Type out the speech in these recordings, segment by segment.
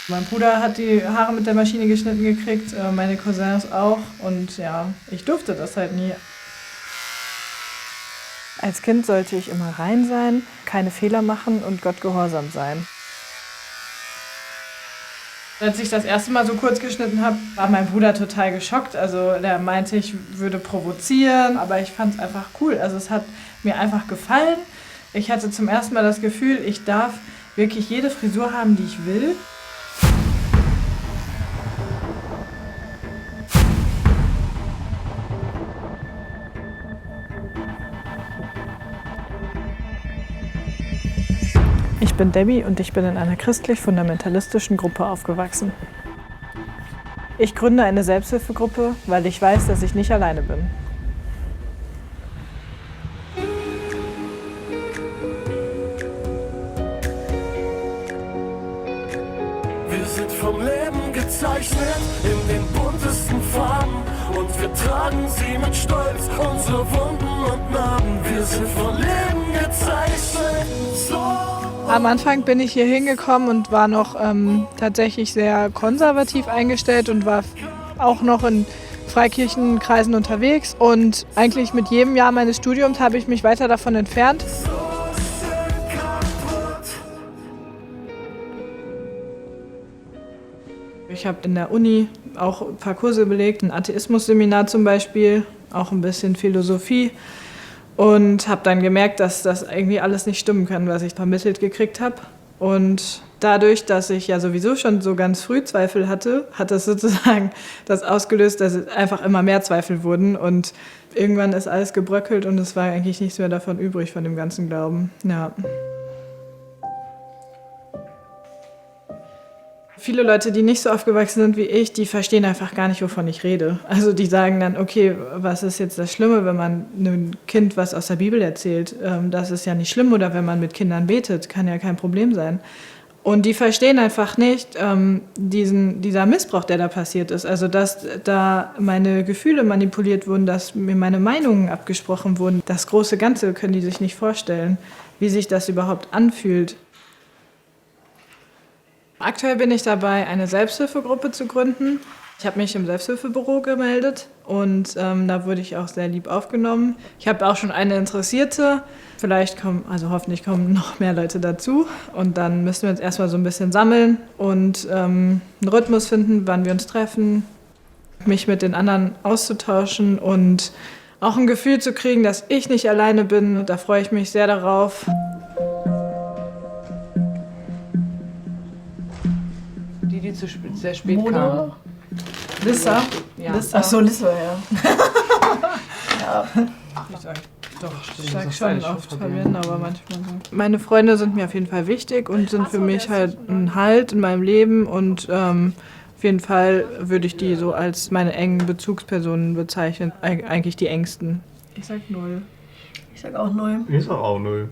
Mein Bruder hat die Haare mit der Maschine geschnitten gekriegt, meine Cousins auch. Und ja, ich durfte das halt nie. Als Kind sollte ich immer rein sein, keine Fehler machen und Gott gehorsam sein. Als ich das erste Mal so kurz geschnitten habe, war mein Bruder total geschockt. Also der meinte, ich würde provozieren, aber ich fand es einfach cool. Also es hat mir einfach gefallen. Ich hatte zum ersten Mal das Gefühl, ich darf wirklich jede Frisur haben, die ich will. Ich bin Debbie und ich bin in einer christlich-fundamentalistischen Gruppe aufgewachsen. Ich gründe eine Selbsthilfegruppe, weil ich weiß, dass ich nicht alleine bin. Wir sind vom Leben gezeichnet in den buntesten Farben und wir tragen sie mit Stolz, unsere Wunden und Narben. Wir sind vom Leben gezeichnet, so. Am Anfang bin ich hier hingekommen und war noch tatsächlich sehr konservativ eingestellt und war auch noch in Freikirchenkreisen unterwegs. Und eigentlich mit jedem Jahr meines Studiums habe ich mich weiter davon entfernt. Ich habe in der Uni auch ein paar Kurse belegt, ein Atheismus-Seminar zum Beispiel, auch ein bisschen Philosophie. Und habe dann gemerkt, dass das irgendwie alles nicht stimmen kann, was ich vermittelt gekriegt habe. Und dadurch, dass ich ja sowieso schon so ganz früh Zweifel hatte, hat das sozusagen das ausgelöst, dass es einfach immer mehr Zweifel wurden. Und irgendwann ist alles gebröckelt und es war eigentlich nichts mehr davon übrig, von dem ganzen Glauben. Ja. Viele Leute, die nicht so aufgewachsen sind wie ich, die verstehen einfach gar nicht, wovon ich rede. Also die sagen dann, okay, was ist jetzt das Schlimme, wenn man einem Kind was aus der Bibel erzählt? Das ist ja nicht schlimm. Oder wenn man mit Kindern betet, kann ja kein Problem sein. Und die verstehen einfach nicht dieser Missbrauch, der da passiert ist. Also dass da meine Gefühle manipuliert wurden, dass mir meine Meinungen abgesprochen wurden. Das große Ganze können die sich nicht vorstellen, wie sich das überhaupt anfühlt. Aktuell bin ich dabei, eine Selbsthilfegruppe zu gründen. Ich habe mich im Selbsthilfebüro gemeldet und da wurde ich auch sehr lieb aufgenommen. Ich habe auch schon eine Interessierte. Hoffentlich kommen noch mehr Leute dazu. Und dann müssen wir uns erstmal so ein bisschen sammeln und einen Rhythmus finden, wann wir uns treffen, mich mit den anderen auszutauschen und auch ein Gefühl zu kriegen, dass ich nicht alleine bin. Da freue ich mich sehr darauf. Die sehr spät kam. Lissa? Ja. Lissa. Ach so, Lissa, ja. Ja. Ich sag schon oft verwirren, aber manchmal so. Meine Freunde sind mir auf jeden Fall wichtig und sind für mich halt ein Halt in meinem Leben und auf jeden Fall würde ich die so als meine engen Bezugspersonen bezeichnen. Eigentlich die engsten. Ich sag 0. Ich sag auch 0. Ich sag auch 0.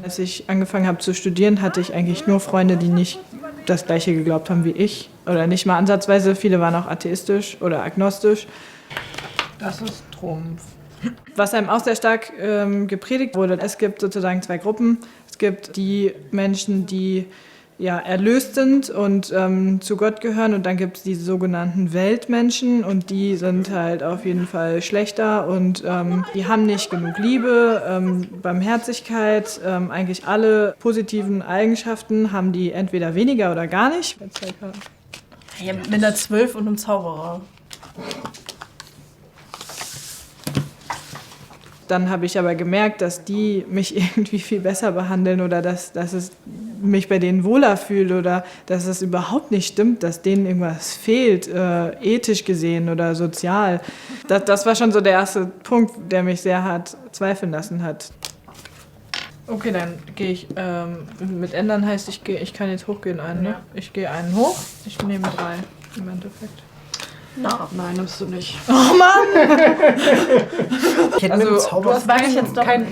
Als ich angefangen habe zu studieren, hatte ich eigentlich nur Freunde, die nicht das Gleiche geglaubt haben wie ich. Oder nicht mal ansatzweise. Viele waren auch atheistisch oder agnostisch. Das ist Trumpf. Was einem auch sehr stark gepredigt wurde, es gibt sozusagen zwei Gruppen. Es gibt die Menschen, die ja, erlöst sind und zu Gott gehören. Und dann gibt es die sogenannten Weltmenschen und die sind halt auf jeden Fall schlechter und die haben nicht genug Liebe, Barmherzigkeit, eigentlich alle positiven Eigenschaften haben die entweder weniger oder gar nicht. Ja, mit einer 12 und einem Zauberer. Dann habe ich aber gemerkt, dass die mich irgendwie viel besser behandeln oder dass es mich bei denen wohler fühle oder dass es überhaupt nicht stimmt, dass denen irgendwas fehlt, ethisch gesehen oder sozial. Das war schon so der erste Punkt, der mich sehr hart zweifeln lassen hat. Okay, dann gehe ich, mit ändern heißt, ich kann jetzt hochgehen einen, ne? Ich gehe einen hoch, ich nehme 3 im Endeffekt. Nein, nimmst du nicht. Oh Mann! Ich hätte mit dem Zauberer du hast jetzt doch kein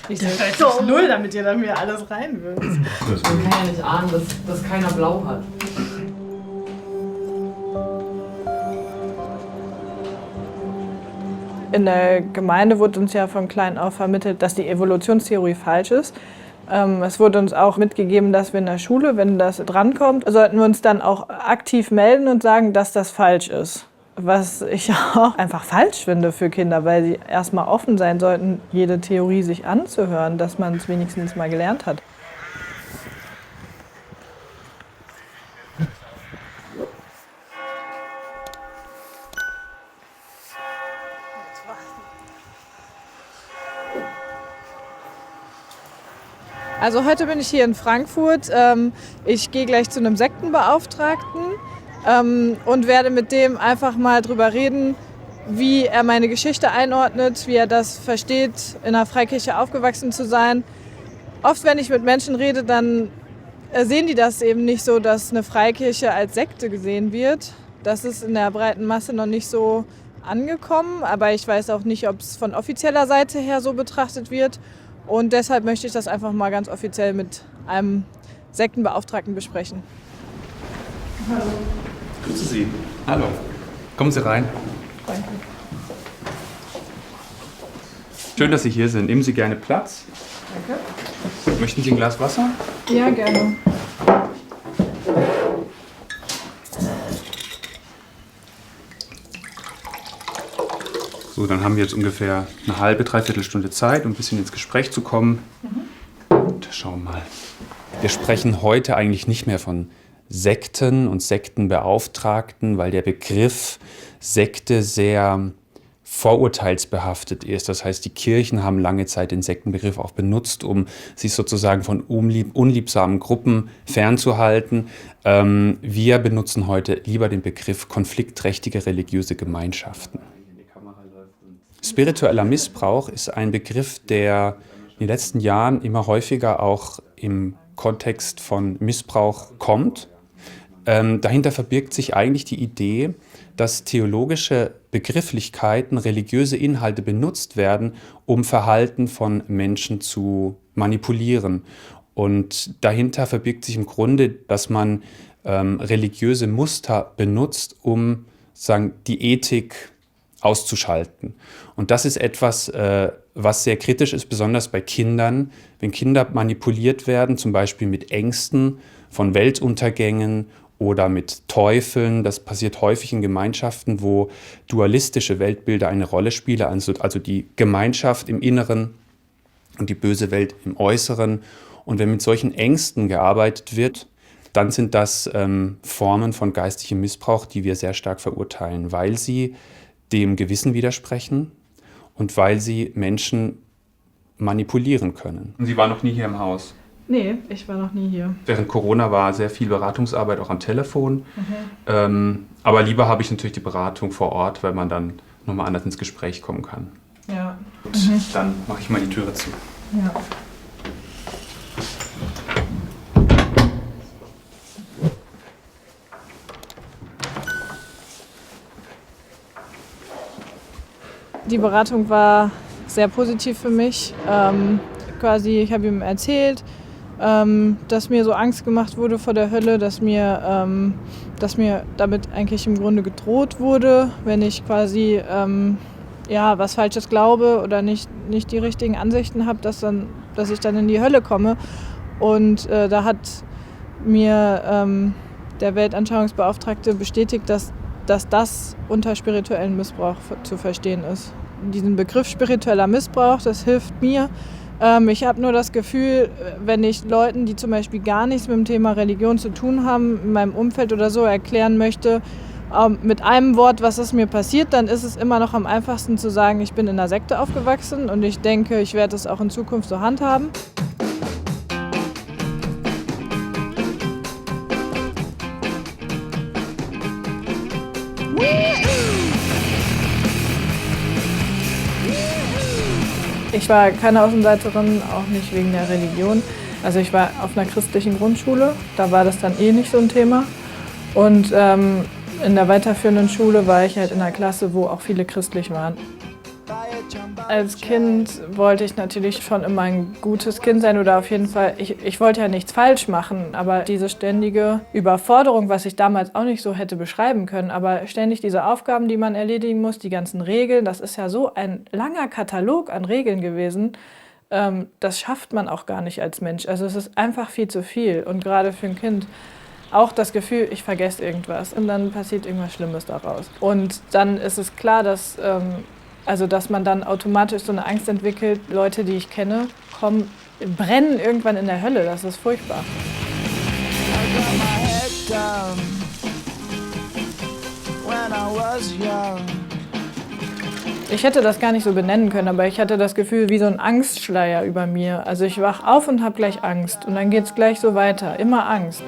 Ich sage jetzt 0, damit ihr dann mir alles reinwirft. Man kann ja nicht ahnen, dass keiner blau hat. In der Gemeinde wurde uns ja von klein auf vermittelt, dass die Evolutionstheorie falsch ist. Es wurde uns auch mitgegeben, dass wir in der Schule, wenn das drankommt, sollten wir uns dann auch aktiv melden und sagen, dass das falsch ist. Was ich auch einfach falsch finde für Kinder, weil sie erstmal offen sein sollten, jede Theorie sich anzuhören, dass man es wenigstens mal gelernt hat. Also heute bin ich hier in Frankfurt. Ich gehe gleich zu einem Sektenbeauftragten und werde mit dem einfach mal drüber reden, wie er meine Geschichte einordnet, wie er das versteht, in einer Freikirche aufgewachsen zu sein. Oft, wenn ich mit Menschen rede, dann sehen die das eben nicht so, dass eine Freikirche als Sekte gesehen wird. Das ist in der breiten Masse noch nicht so angekommen, aber ich weiß auch nicht, ob es von offizieller Seite her so betrachtet wird. Und deshalb möchte ich das einfach mal ganz offiziell mit einem Sektenbeauftragten besprechen. Hallo. Grüße Sie. Hallo. Kommen Sie rein. Danke. Schön, dass Sie hier sind. Nehmen Sie gerne Platz. Danke. Möchten Sie ein Glas Wasser? Ja, gerne. So, dann haben wir jetzt ungefähr eine halbe, dreiviertel Stunde Zeit, um ein bisschen ins Gespräch zu kommen. Und schauen wir mal. Wir sprechen heute eigentlich nicht mehr von Sekten und Sektenbeauftragten, weil der Begriff Sekte sehr vorurteilsbehaftet ist. Das heißt, die Kirchen haben lange Zeit den Sektenbegriff auch benutzt, um sich sozusagen von unliebsamen Gruppen fernzuhalten. Wir benutzen heute lieber den Begriff konfliktträchtige religiöse Gemeinschaften. Spiritueller Missbrauch ist ein Begriff, der in den letzten Jahren immer häufiger auch im Kontext von Missbrauch kommt. Dahinter verbirgt sich eigentlich die Idee, dass theologische Begrifflichkeiten, religiöse Inhalte benutzt werden, um Verhalten von Menschen zu manipulieren. Und dahinter verbirgt sich im Grunde, dass man religiöse Muster benutzt, um sagen, die Ethik auszuschalten. Und das ist etwas, was sehr kritisch ist, besonders bei Kindern. Wenn Kinder manipuliert werden, zum Beispiel mit Ängsten von Weltuntergängen oder mit Teufeln, das passiert häufig in Gemeinschaften, wo dualistische Weltbilder eine Rolle spielen, also die Gemeinschaft im Inneren und die böse Welt im Äußeren. Und wenn mit solchen Ängsten gearbeitet wird, dann sind das Formen von geistigem Missbrauch, die wir sehr stark verurteilen, weil sie dem Gewissen widersprechen und weil sie Menschen manipulieren können. Und Sie waren noch nie hier im Haus? Nee, ich war noch nie hier. Während Corona war sehr viel Beratungsarbeit auch am Telefon. Aber lieber habe ich natürlich die Beratung vor Ort, weil man dann nochmal anders ins Gespräch kommen kann. Ja. Gut, dann mache ich mal die Türe zu. Ja. Die Beratung war sehr positiv für mich. Ich habe ihm erzählt, dass mir so Angst gemacht wurde vor der Hölle, dass mir damit eigentlich im Grunde gedroht wurde, wenn ich quasi was Falsches glaube oder nicht die richtigen Ansichten habe, dass ich dann in die Hölle komme. Und da hat mir der Weltanschauungsbeauftragte bestätigt, dass das unter spirituellen Missbrauch zu verstehen ist. Diesen Begriff spiritueller Missbrauch, das hilft mir. Ich habe nur das Gefühl, wenn ich Leuten, die zum Beispiel gar nichts mit dem Thema Religion zu tun haben, in meinem Umfeld oder so erklären möchte, mit einem Wort, was ist mir passiert, dann ist es immer noch am einfachsten zu sagen, ich bin in einer Sekte aufgewachsen und ich denke, ich werde es auch in Zukunft so handhaben. Ich war keine Außenseiterin, auch nicht wegen der Religion. Also ich war auf einer christlichen Grundschule, da war das dann nicht so ein Thema. Und in der weiterführenden Schule war ich halt in einer Klasse, wo auch viele christlich waren. Als Kind wollte ich natürlich schon immer ein gutes Kind sein oder auf jeden Fall, ich wollte ja nichts falsch machen, aber diese ständige Überforderung, was ich damals auch nicht so hätte beschreiben können, aber ständig diese Aufgaben, die man erledigen muss, die ganzen Regeln, das ist ja so ein langer Katalog an Regeln gewesen, das schafft man auch gar nicht als Mensch. Also es ist einfach viel zu viel. Und gerade für ein Kind auch das Gefühl, ich vergesse irgendwas und dann passiert irgendwas Schlimmes daraus. Und dann ist es klar, dass man dann automatisch so eine Angst entwickelt, Leute, die ich kenne, brennen irgendwann in der Hölle. Das ist furchtbar. Ich hätte das gar nicht so benennen können, aber ich hatte das Gefühl wie so ein Angstschleier über mir. Also ich wach auf und habe gleich Angst und dann geht es gleich so weiter. Immer Angst.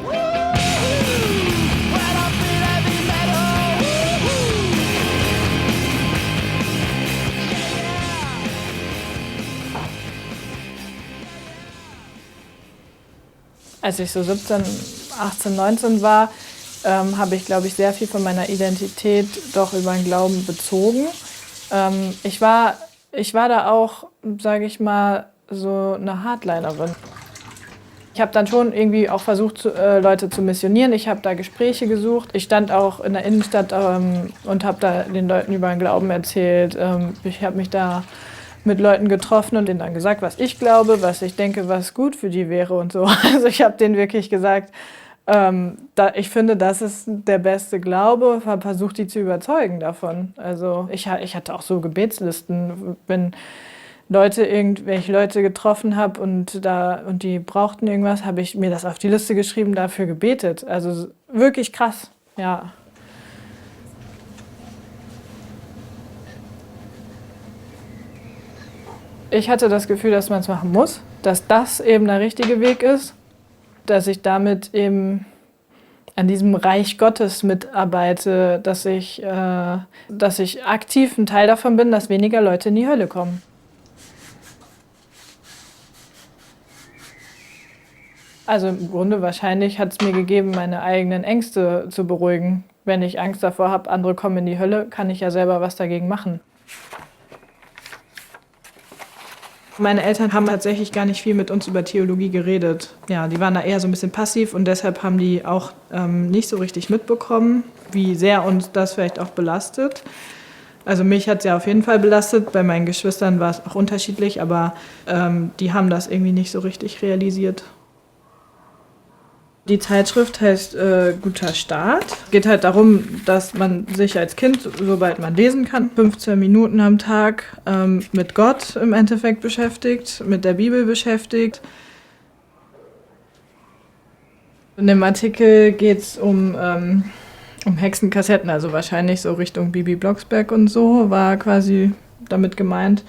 Als ich so 17, 18, 19 war, habe ich, glaube ich, sehr viel von meiner Identität doch über den Glauben bezogen. Ich war da auch, sage ich mal, so eine Hardlinerin. Ich habe dann schon irgendwie auch versucht, Leute zu missionieren. Ich habe da Gespräche gesucht. Ich stand auch in der Innenstadt und habe da den Leuten über den Glauben erzählt. Ich habe mich da mit Leuten getroffen und denen dann gesagt, was ich glaube, was ich denke, was gut für die wäre und so. Also ich habe denen wirklich gesagt, ich finde, das ist der beste Glaube, habe versucht, die zu überzeugen davon. Also ich hatte auch so Gebetslisten, wenn irgendwelche Leute getroffen habe und die brauchten irgendwas, habe ich mir das auf die Liste geschrieben, dafür gebetet. Also wirklich krass, ja. Ich hatte das Gefühl, dass man es machen muss, dass das eben der richtige Weg ist, dass ich damit eben an diesem Reich Gottes mitarbeite, dass ich aktiv ein Teil davon bin, dass weniger Leute in die Hölle kommen. Also im Grunde wahrscheinlich hat es mir gegeben, meine eigenen Ängste zu beruhigen. Wenn ich Angst davor habe, andere kommen in die Hölle, kann ich ja selber was dagegen machen. Meine Eltern haben tatsächlich gar nicht viel mit uns über Theologie geredet. Ja, die waren da eher so ein bisschen passiv und deshalb haben die auch nicht so richtig mitbekommen, wie sehr uns das vielleicht auch belastet. Also mich hat es ja auf jeden Fall belastet, bei meinen Geschwistern war es auch unterschiedlich, aber die haben das irgendwie nicht so richtig realisiert. Die Zeitschrift heißt Guter Start. Es geht halt darum, dass man sich als Kind, sobald man lesen kann, 15 Minuten am Tag mit Gott im Endeffekt beschäftigt, mit der Bibel beschäftigt. In dem Artikel geht es um Hexenkassetten, also wahrscheinlich so Richtung Bibi Blocksberg und so, war quasi damit gemeint.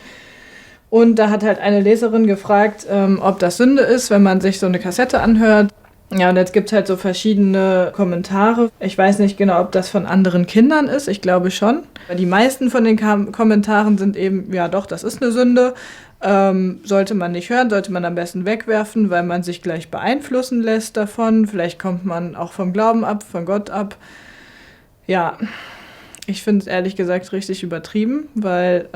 Und da hat halt eine Leserin gefragt, ob das Sünde ist, wenn man sich so eine Kassette anhört. Ja, und jetzt gibt es halt so verschiedene Kommentare. Ich weiß nicht genau, ob das von anderen Kindern ist. Ich glaube schon. Die meisten von den Kommentaren sind eben, ja doch, das ist eine Sünde. Sollte man nicht hören, sollte man am besten wegwerfen, weil man sich gleich beeinflussen lässt davon. Vielleicht kommt man auch vom Glauben ab, von Gott ab. Ja, ich finde es ehrlich gesagt richtig übertrieben, weil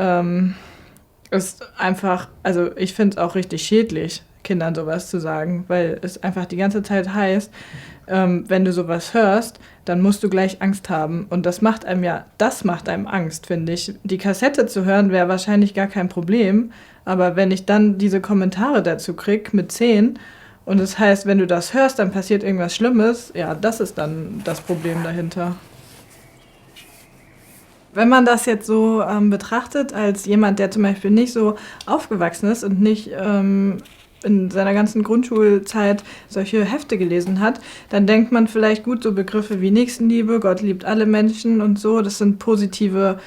es einfach, also ich finde es auch richtig schädlich, Kindern sowas zu sagen, weil es einfach die ganze Zeit heißt, wenn du sowas hörst, dann musst du gleich Angst haben. Und das macht einem Angst, finde ich. Die Kassette zu hören wäre wahrscheinlich gar kein Problem, aber wenn ich dann diese Kommentare dazu kriege mit 10 und das heißt, wenn du das hörst, dann passiert irgendwas Schlimmes, ja, das ist dann das Problem dahinter. Wenn man das jetzt so betrachtet als jemand, der zum Beispiel nicht so aufgewachsen ist und nicht in seiner ganzen Grundschulzeit solche Hefte gelesen hat, dann denkt man vielleicht, gut, so Begriffe wie Nächstenliebe, Gott liebt alle Menschen und so, das sind positive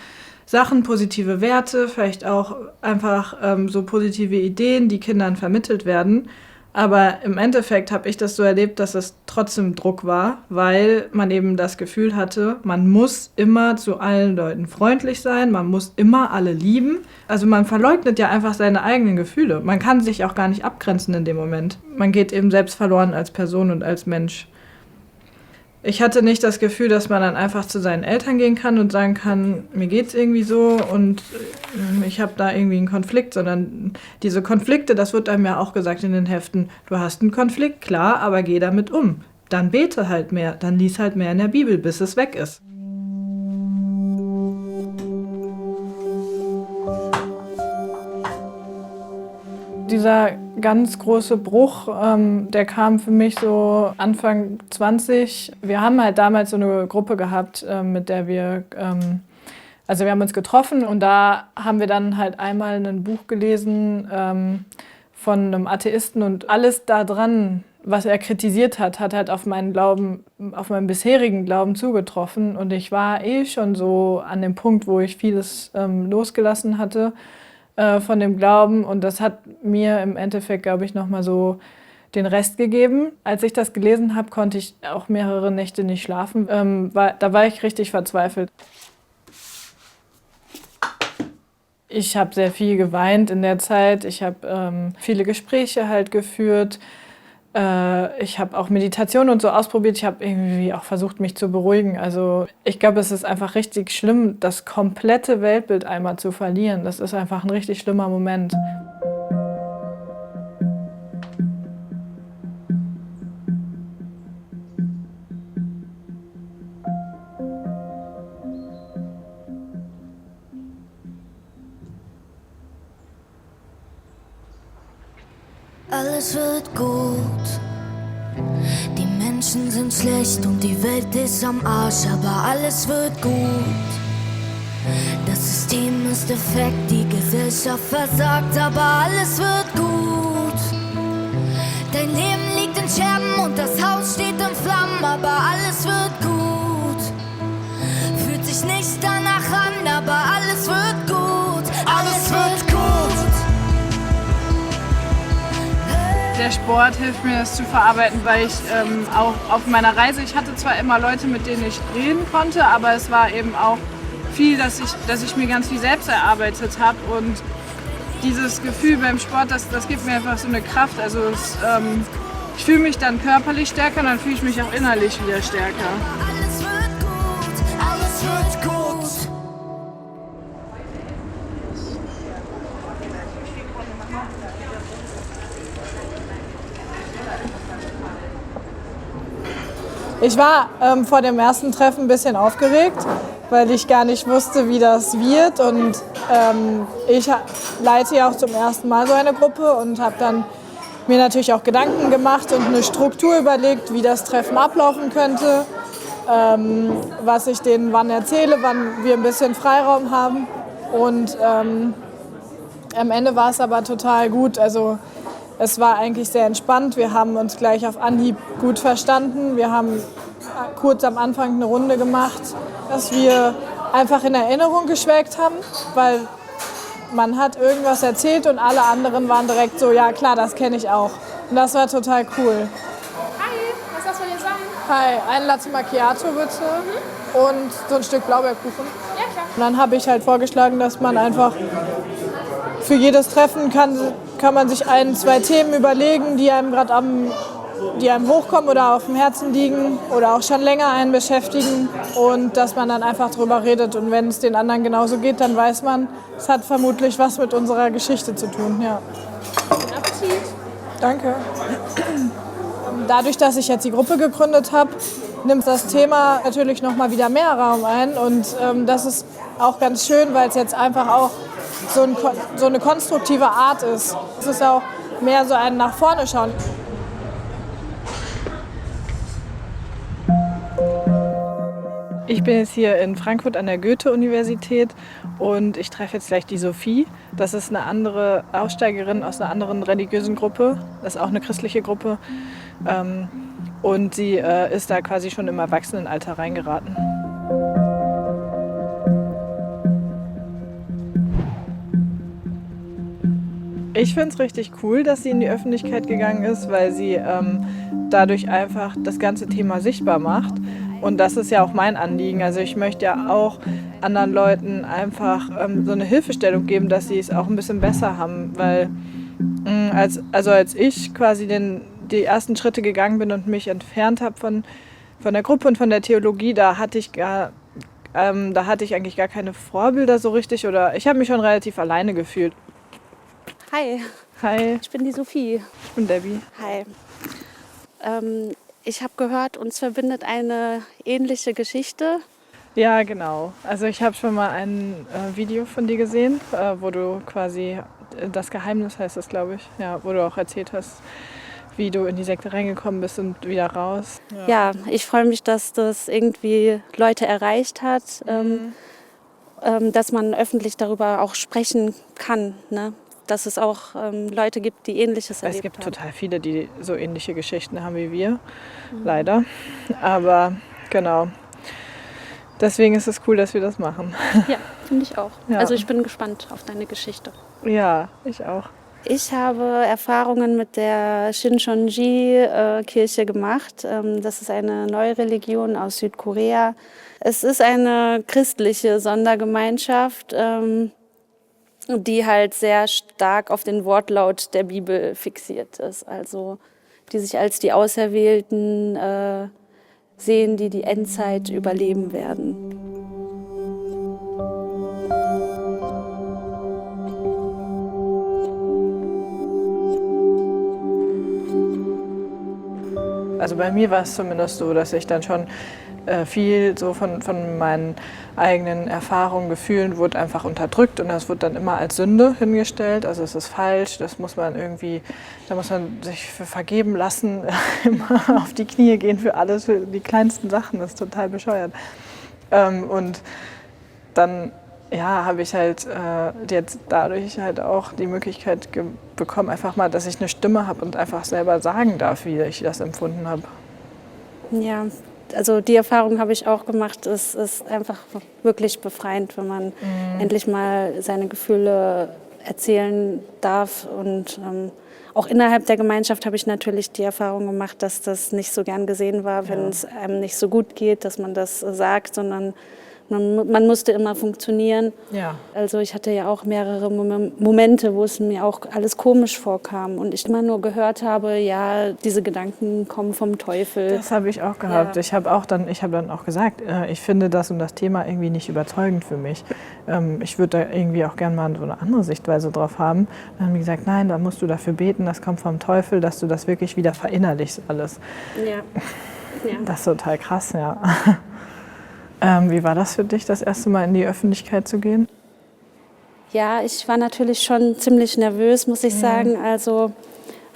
Sachen, positive Werte, vielleicht auch einfach so positive Ideen, die Kindern vermittelt werden. Aber im Endeffekt habe ich das so erlebt, dass es trotzdem Druck war, weil man eben das Gefühl hatte, man muss immer zu allen Leuten freundlich sein, man muss immer alle lieben. Also man verleugnet ja einfach seine eigenen Gefühle. Man kann sich auch gar nicht abgrenzen in dem Moment. Man geht eben selbst verloren als Person und als Mensch. Ich hatte nicht das Gefühl, dass man dann einfach zu seinen Eltern gehen kann und sagen kann, mir geht's irgendwie so und ich habe da irgendwie einen Konflikt, sondern diese Konflikte, das wird einem ja auch gesagt in den Heften, du hast einen Konflikt, klar, aber geh damit um. Dann bete halt mehr, dann lies halt mehr in der Bibel, bis es weg ist. dieser ganz große Bruch, der kam für mich so Anfang 20. Wir haben halt damals so eine Gruppe gehabt, mit der wir, also wir haben uns getroffen und da haben wir dann halt einmal ein Buch gelesen von einem Atheisten und alles da dran, was er kritisiert hat, hat halt auf meinen Glauben, auf meinen bisherigen Glauben zugetroffen. Und ich war schon so an dem Punkt, wo ich vieles losgelassen hatte von dem Glauben. Und das hat mir im Endeffekt, glaube ich, nochmal so den Rest gegeben. Als ich das gelesen habe, konnte ich auch mehrere Nächte nicht schlafen. Da war ich richtig verzweifelt. Ich habe sehr viel geweint in der Zeit. Ich habe viele Gespräche halt geführt. Ich habe auch Meditation und so ausprobiert. Ich habe irgendwie auch versucht, mich zu beruhigen. Also ich glaube, es ist einfach richtig schlimm, das komplette Weltbild einmal zu verlieren. Das ist einfach ein richtig schlimmer Moment. Alles wird gut. Die Menschen sind schlecht und die Welt ist am Arsch, aber alles wird gut. Das System ist defekt, die Gesellschaft versagt, aber alles wird gut. Dein Leben liegt in Scherben und das Haus steht in Flammen, aber alles wird gut. Fühlt sich nicht danach an, aber alles wird gut. Alles wird gut. Der Sport hilft mir, das zu verarbeiten, weil ich auch auf meiner Reise, ich hatte zwar immer Leute, mit denen ich reden konnte, aber es war eben auch viel, dass ich mir ganz viel selbst erarbeitet habe. Und dieses Gefühl beim Sport, das gibt mir einfach so eine Kraft. Also ich fühle mich dann körperlich stärker und dann fühle ich mich auch innerlich wieder stärker. Alles wird gut, alles wird gut. Ich war vor dem ersten Treffen ein bisschen aufgeregt, weil ich gar nicht wusste, wie das wird. Und ich leite ja auch zum ersten Mal so eine Gruppe und habe dann mir natürlich auch Gedanken gemacht und eine Struktur überlegt, wie das Treffen ablaufen könnte, was ich denen wann erzähle, wann wir ein bisschen Freiraum haben. Und am Ende war es aber total gut. Also es war eigentlich sehr entspannt. Wir haben uns gleich auf Anhieb gut verstanden. Wir haben kurz am Anfang eine Runde gemacht, dass wir einfach in Erinnerung geschwelgt haben, weil man hat irgendwas erzählt und alle anderen waren direkt so, ja klar, das kenne ich auch. Und das war total cool. Hi, was ist das von dir sagen? Hi, ein Latte Macchiato bitte und so ein Stück Blaubeerkuchen. Ja, klar. Und dann habe ich halt vorgeschlagen, dass man einfach für jedes Treffen kann man sich 1, 2 Themen überlegen, die einem gerade die einem hochkommen oder auf dem Herzen liegen oder auch schon länger einen beschäftigen und dass man dann einfach drüber redet. Und wenn es den anderen genauso geht, dann weiß man, es hat vermutlich was mit unserer Geschichte zu tun. Ja. Guten Appetit. Danke. Dadurch, dass ich jetzt die Gruppe gegründet habe, nimmt das Thema natürlich noch mal wieder mehr Raum ein. Und das ist auch ganz schön, weil es jetzt einfach auch so eine konstruktive Art ist. Es ist auch mehr so ein nach vorne schauen. Ich bin jetzt hier in Frankfurt an der Goethe-Universität und ich treffe jetzt gleich die Sophie. Das ist eine andere Aussteigerin aus einer anderen religiösen Gruppe. Das ist auch eine christliche Gruppe. Und sie ist da quasi schon im Erwachsenenalter reingeraten. Ich finde es richtig cool, dass sie in die Öffentlichkeit gegangen ist, weil sie dadurch einfach das ganze Thema sichtbar macht. Und das ist ja auch mein Anliegen. Also ich möchte ja auch anderen Leuten einfach so eine Hilfestellung geben, dass sie es auch ein bisschen besser haben. Weil als ich quasi die ersten Schritte gegangen bin und mich entfernt habe von der Gruppe und von der Theologie, da hatte ich eigentlich gar keine Vorbilder so richtig. Oder ich habe mich schon relativ alleine gefühlt. Hi. Hi. Ich bin die Sophie. Ich bin Debbie. Hi. Ich habe gehört, uns verbindet eine ähnliche Geschichte. Ja, genau. Also ich habe schon mal ein Video von dir gesehen, wo du quasi Das Geheimnis heißt das, glaube ich, ja, wo du auch erzählt hast, wie du in die Sekte reingekommen bist und wieder raus. Ja, ich freue mich, dass das irgendwie Leute erreicht hat, dass man öffentlich darüber auch sprechen kann, ne? Dass es auch Leute gibt, die Ähnliches erlebt haben. Es gibt total viele, die so ähnliche Geschichten haben wie wir, leider. Aber genau, deswegen ist es cool, dass wir das machen. Ja, finde ich auch. Ja. Also ich bin gespannt auf deine Geschichte. Ja, ich auch. Ich habe Erfahrungen mit der Shincheonji-Kirche gemacht. Das ist eine neue Religion aus Südkorea. Es ist eine christliche Sondergemeinschaft, die halt sehr stark auf den Wortlaut der Bibel fixiert ist. Also die sich als die Auserwählten sehen, die die Endzeit überleben werden. Also bei mir war es zumindest so, dass ich dann schon viel so von meinen eigenen Erfahrungen, Gefühlen wurde einfach unterdrückt und das wird dann immer als Sünde hingestellt. Also es ist falsch, das muss man irgendwie, da muss man sich für vergeben lassen, immer auf die Knie gehen für alles, für die kleinsten Sachen, das ist total bescheuert. Und dann habe ich halt jetzt dadurch halt auch die Möglichkeit bekommen, einfach mal, dass ich eine Stimme habe und einfach selber sagen darf, wie ich das empfunden habe. Ja, also die Erfahrung habe ich auch gemacht. Es ist einfach wirklich befreiend, wenn man endlich mal seine Gefühle erzählen darf. Und auch innerhalb der Gemeinschaft habe ich natürlich die Erfahrung gemacht, dass das nicht so gern gesehen war, wenn es einem nicht so gut geht, dass man das sagt, sondern man musste immer funktionieren. Ja. Also ich hatte ja auch mehrere Momente, wo es mir auch alles komisch vorkam und ich immer nur gehört habe, ja, diese Gedanken kommen vom Teufel. Das habe ich auch gehabt. Ja. Ich habe dann auch gesagt, ich finde das und das Thema irgendwie nicht überzeugend für mich. Ich würde da irgendwie auch gerne mal so eine andere Sichtweise drauf haben. Dann haben die gesagt, nein, da musst du dafür beten, das kommt vom Teufel, dass du das wirklich wieder verinnerlichst alles. Ja. Das ist total krass, ja. Wie war das für dich, das erste Mal in die Öffentlichkeit zu gehen? Ja, ich war natürlich schon ziemlich nervös, muss ich sagen. Also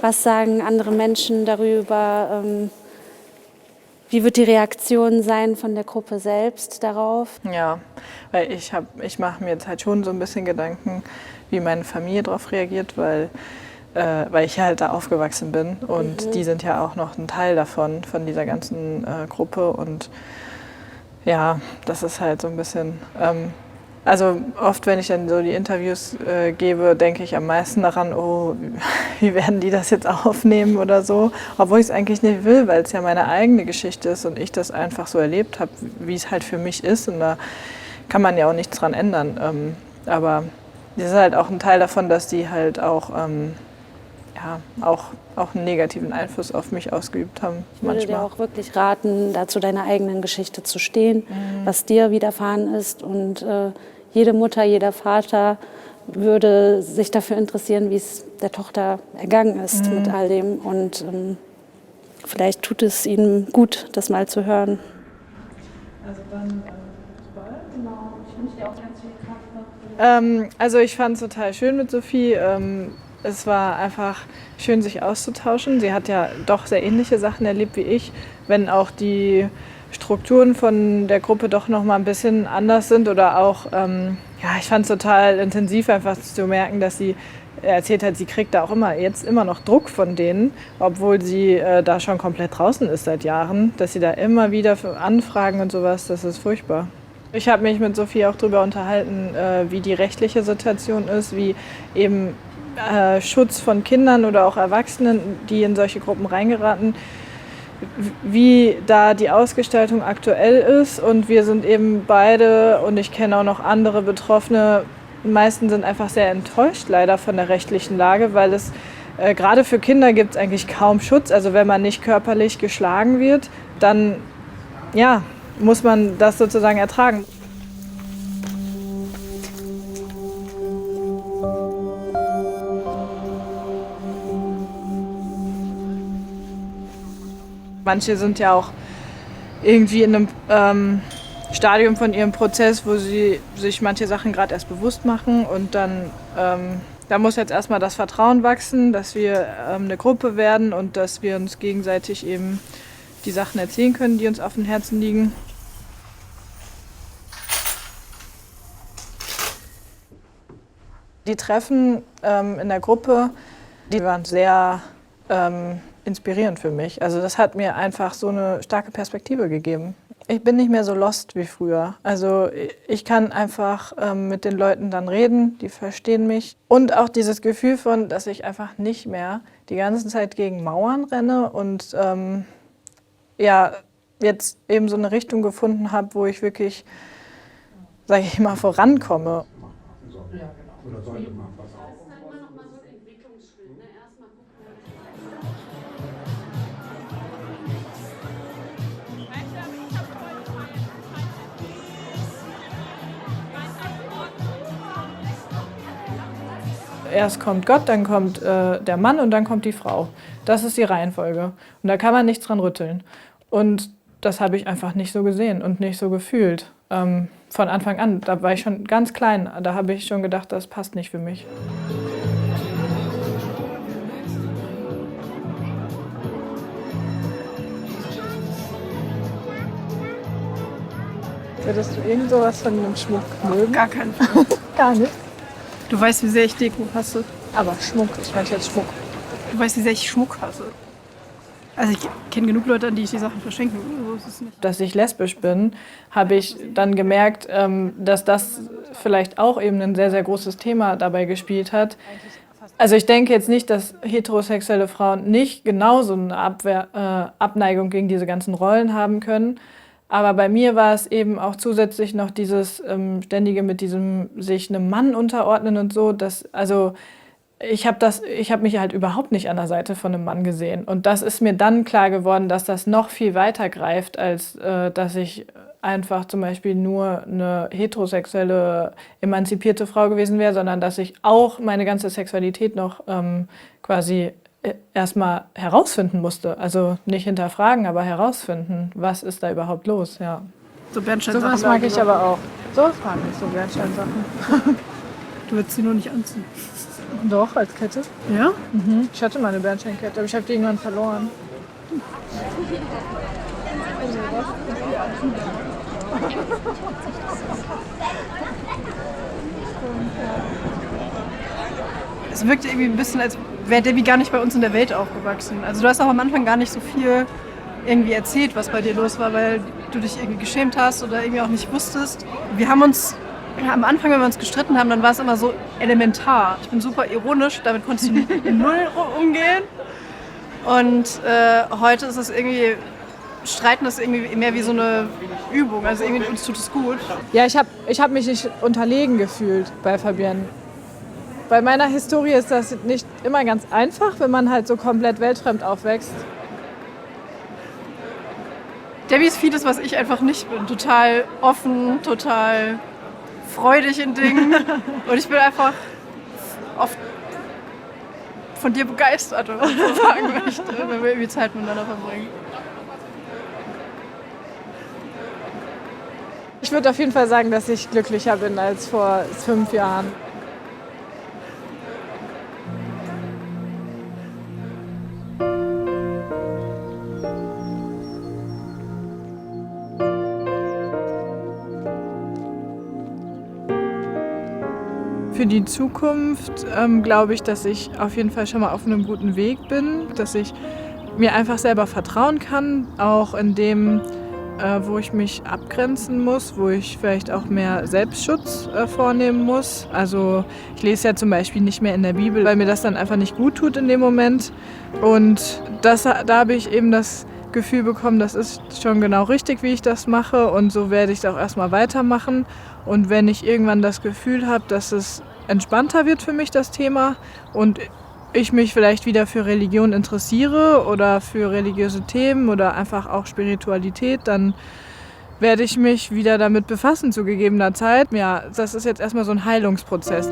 was sagen andere Menschen darüber? Wie wird die Reaktion sein von der Gruppe selbst darauf? Ja, weil ich mache mir jetzt halt schon so ein bisschen Gedanken, wie meine Familie darauf reagiert, weil ich halt da aufgewachsen bin und die sind ja auch noch ein Teil davon, von dieser ganzen Gruppe und ja, das ist halt so ein bisschen, also oft, wenn ich dann so die Interviews gebe, denke ich am meisten daran, oh, wie werden die das jetzt aufnehmen oder so, obwohl ich es eigentlich nicht will, weil es ja meine eigene Geschichte ist und ich das einfach so erlebt habe, wie es halt für mich ist und da kann man ja auch nichts dran ändern, aber das ist halt auch ein Teil davon, dass die halt auch auch einen negativen Einfluss auf mich ausgeübt haben. Ich würde dir auch wirklich raten, da zu deiner eigenen Geschichte zu stehen, was dir widerfahren ist. Und jede Mutter, jeder Vater würde sich dafür interessieren, wie es der Tochter ergangen ist mit all dem. Und vielleicht tut es ihnen gut, das mal zu hören. Also dann genau. Ich wünsche dir auch ganz viel Kraft. Also ich fand es total schön mit Sophie. Es war einfach schön, sich auszutauschen. Sie hat ja doch sehr ähnliche Sachen erlebt wie ich, wenn auch die Strukturen von der Gruppe doch noch mal ein bisschen anders sind oder auch, ich fand es total intensiv einfach zu merken, dass sie erzählt hat, sie kriegt da auch immer noch Druck von denen, obwohl sie da schon komplett draußen ist seit Jahren, dass sie da immer wieder Anfragen und sowas, das ist furchtbar. Ich habe mich mit Sophie auch darüber unterhalten, wie die rechtliche Situation ist, wie eben Schutz von Kindern oder auch Erwachsenen, die in solche Gruppen reingeraten, wie da die Ausgestaltung aktuell ist. Und wir sind eben beide, und ich kenne auch noch andere Betroffene, die meisten sind einfach sehr enttäuscht leider von der rechtlichen Lage, weil es gerade für Kinder gibt es eigentlich kaum Schutz. Also wenn man nicht körperlich geschlagen wird, dann muss man das sozusagen ertragen. Manche sind ja auch irgendwie in einem Stadium von ihrem Prozess, wo sie sich manche Sachen gerade erst bewusst machen und dann Da muss jetzt erstmal das Vertrauen wachsen, dass wir eine Gruppe werden und dass wir uns gegenseitig eben die Sachen erzählen können, die uns auf dem Herzen liegen. Die Treffen in der Gruppe, die waren sehr inspirierend für mich. Also das hat mir einfach so eine starke Perspektive gegeben. Ich bin nicht mehr so lost wie früher. Also ich kann einfach mit den Leuten dann reden, die verstehen mich. Und auch dieses Gefühl von, dass ich einfach nicht mehr die ganze Zeit gegen Mauern renne und ja, jetzt eben so eine Richtung gefunden habe, wo ich wirklich, sage ich mal, vorankomme. Erst kommt Gott, dann kommt der Mann und dann kommt die Frau. Das ist die Reihenfolge. Und da kann man nichts dran rütteln. Und das habe ich einfach nicht so gesehen und nicht so gefühlt. Von Anfang an, da war ich schon ganz klein, da habe ich schon gedacht, das passt nicht für mich. Würdest du irgend sowas von einem Schmuck mögen? Gar keinen Fall. Gar nicht. Du weißt, wie sehr ich Deko hasse. Aber Schmuck, ich meine jetzt Schmuck. Du weißt, wie sehr ich Schmuck hasse. Also ich kenne genug Leute, an die ich die Sachen verschenke. So ist es nicht. Dass ich lesbisch bin, habe ich dann gemerkt, dass das vielleicht auch eben ein sehr, sehr großes Thema dabei gespielt hat. Also ich denke jetzt nicht, dass heterosexuelle Frauen nicht genauso eine Abneigung gegen diese ganzen Rollen haben können. Aber bei mir war es eben auch zusätzlich noch dieses ständige mit diesem sich einem Mann unterordnen und so. Also ich habe mich halt überhaupt nicht an der Seite von einem Mann gesehen. Und das ist mir dann klar geworden, dass das noch viel weiter greift, als dass ich einfach zum Beispiel nur eine heterosexuelle, emanzipierte Frau gewesen wäre, sondern dass ich auch meine ganze Sexualität noch quasi erstmal herausfinden musste. Also nicht hinterfragen, aber herausfinden, was ist da überhaupt los. Ja. So Bernsteinsachen. Sowas mag ich aber auch. Sowas mag ich, so Bernsteinsachen. Du würdest sie nur nicht anziehen. Doch, als Kette. Ja? Mhm. Ich hatte mal eine Bernsteinkette, aber ich habe die irgendwann verloren. Es wirkt irgendwie ein bisschen, als wäre Debbie gar nicht bei uns in der Welt aufgewachsen. Also du hast auch am Anfang gar nicht so viel irgendwie erzählt, was bei dir los war, weil du dich irgendwie geschämt hast oder irgendwie auch nicht wusstest. Wir haben uns am Anfang, wenn wir uns gestritten haben, dann war es immer so elementar. Ich bin super ironisch, damit konntest du null umgehen. Und heute ist es irgendwie, Streiten ist irgendwie mehr wie so eine Übung. Also irgendwie uns tut es gut. Ja, ich hab mich nicht unterlegen gefühlt bei Fabienne. Bei meiner Historie ist das nicht immer ganz einfach, wenn man halt so komplett weltfremd aufwächst. Debbie ist vieles, was ich einfach nicht bin. Total offen, total freudig in Dingen. Und ich bin einfach oft von dir begeistert, wenn man so sagen möchte, wenn wir irgendwie Zeit miteinander verbringen. Ich würde auf jeden Fall sagen, dass ich glücklicher bin als vor 5 Jahren. Für die Zukunft glaube ich, dass ich auf jeden Fall schon mal auf einem guten Weg bin, dass ich mir einfach selber vertrauen kann, auch in dem, wo ich mich abgrenzen muss, wo ich vielleicht auch mehr Selbstschutz vornehmen muss. Also ich lese ja zum Beispiel nicht mehr in der Bibel, weil mir das dann einfach nicht gut tut in dem Moment. Und da habe ich eben das Gefühl bekommen, das ist schon genau richtig, wie ich das mache und so werde ich es auch erstmal weitermachen. Und wenn ich irgendwann das Gefühl habe, dass es entspannter wird für mich, das Thema, und ich mich vielleicht wieder für Religion interessiere oder für religiöse Themen oder einfach auch Spiritualität, dann werde ich mich wieder damit befassen zu gegebener Zeit. Ja, das ist jetzt erstmal so ein Heilungsprozess.